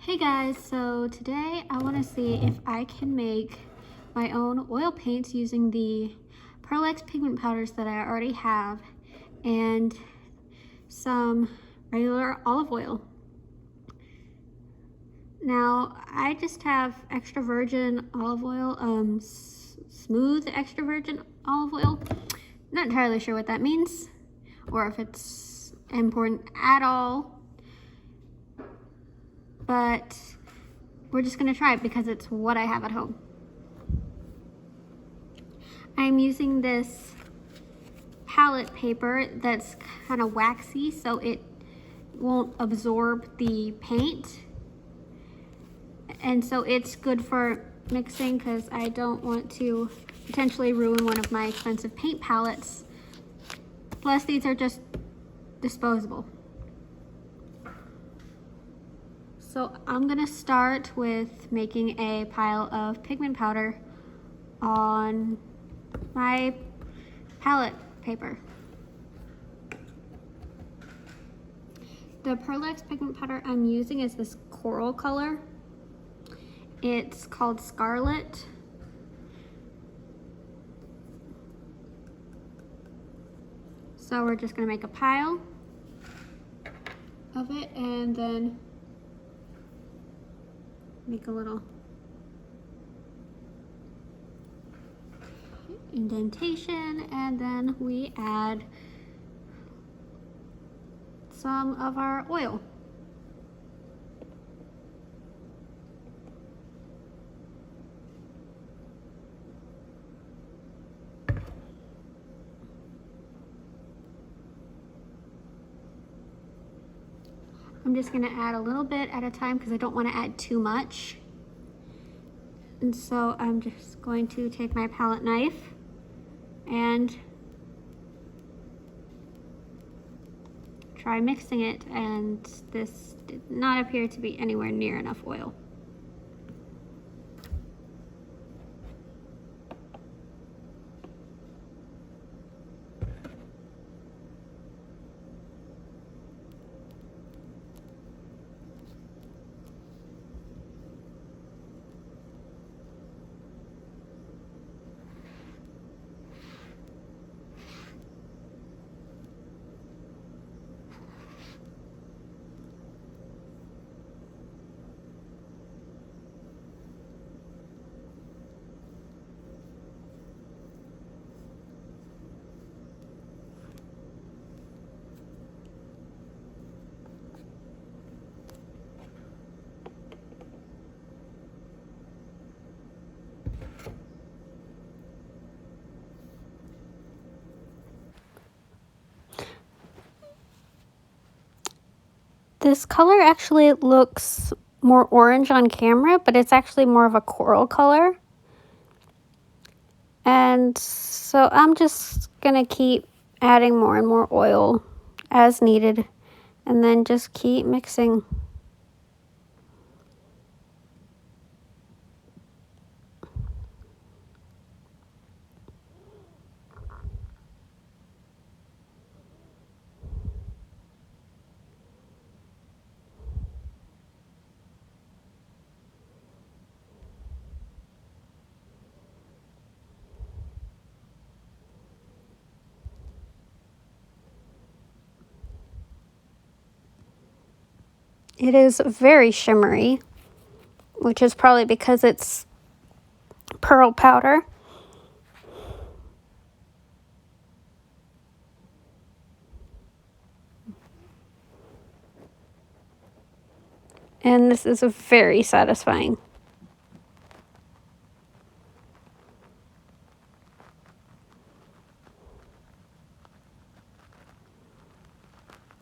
Hey guys, so today I want to see if I can make my own oil paints using the Pearl X pigment powders that I already have and some regular olive oil. Now I just have extra virgin olive oil, smooth extra virgin olive oil. Not entirely sure what that means or if it's important at all, but we're just gonna try it because it's what I have at home. I'm using this palette paper that's kind of waxy so it won't absorb the paint. And so it's good for mixing because I don't want to potentially ruin one of my expensive paint palettes. Plus these are just disposable. So I'm gonna start with making a pile of pigment powder on my palette paper. The Pearl X pigment powder I'm using is this coral color. It's called Scarlet. So we're just gonna make a pile of it and then make a little indentation, and then we add some of our oil. I'm just gonna add a little bit at a time because I don't want to add too much. And so I'm just going to take my palette knife and try mixing it, and this did not appear to be anywhere near enough oil. This color actually looks more orange on camera, but it's actually more of a coral color. And so I'm just gonna keep adding more and more oil as needed, and then just keep mixing. It is very shimmery, which is probably because it's pearl powder. And this is very satisfying.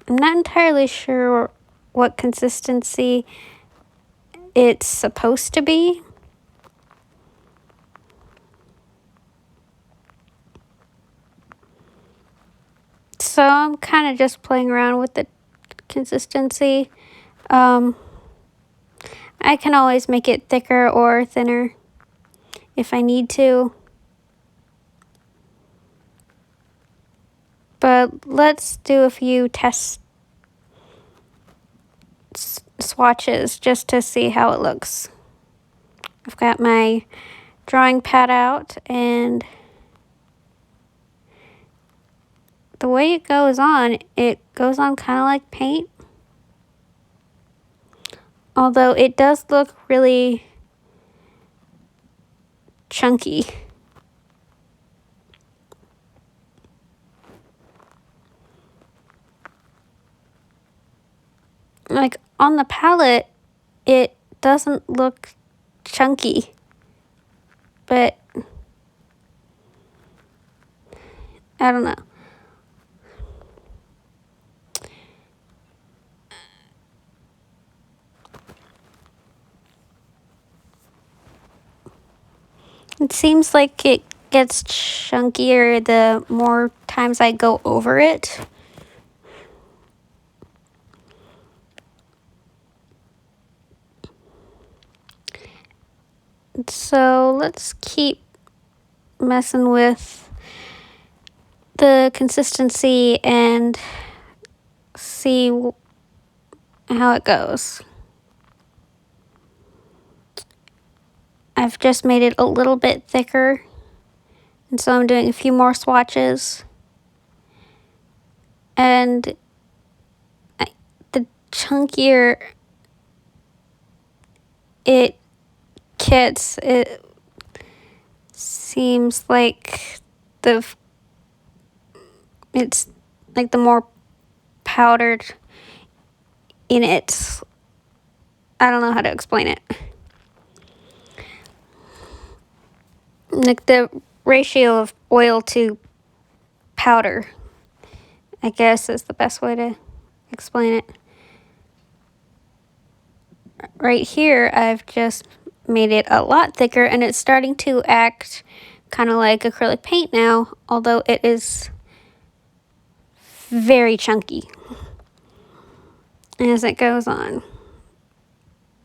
I'm not entirely sure what consistency it's supposed to be. So I'm kind of just playing around with the consistency. I can always make it thicker or thinner if I need to. But let's do a few tests swatches just to see how it looks. I've got my drawing pad out, and the way it goes on kind of like paint. Although it does look really chunky. Like on the palette, it doesn't look chunky, but I don't know. It seems like it gets chunkier the more times I go over it. So let's keep messing with the consistency and see how it goes. I've just made it a little bit thicker, and so I'm doing a few more swatches. And the chunkier it gets, it seems like it's like the more powdered in it. I don't know how to explain it. Like the ratio of oil to powder, I guess, is the best way to explain it. Right here, I've just made it a lot thicker, and it's starting to act kind of like acrylic paint now, although it is very chunky as it goes on.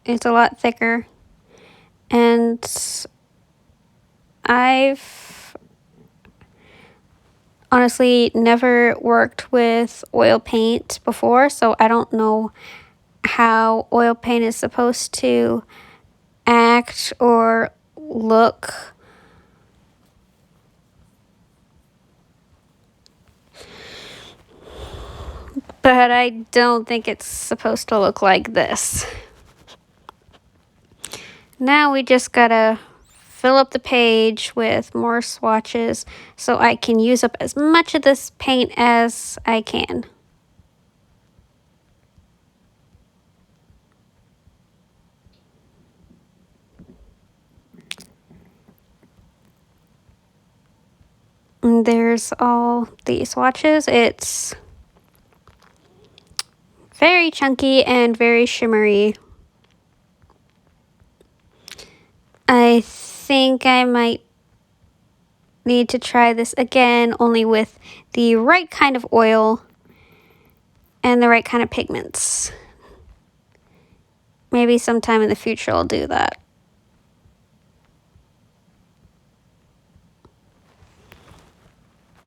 It's a lot thicker, and I've honestly never worked with oil paint before, so I don't know how oil paint is supposed to act or look. But I don't think it's supposed to look like this. Now we just gotta fill up the page with more swatches so I can use up as much of this paint as I can. And there's all the swatches. It's very chunky and very shimmery. I think I might need to try this again, only with the right kind of oil and the right kind of pigments. Maybe sometime in the future I'll do that.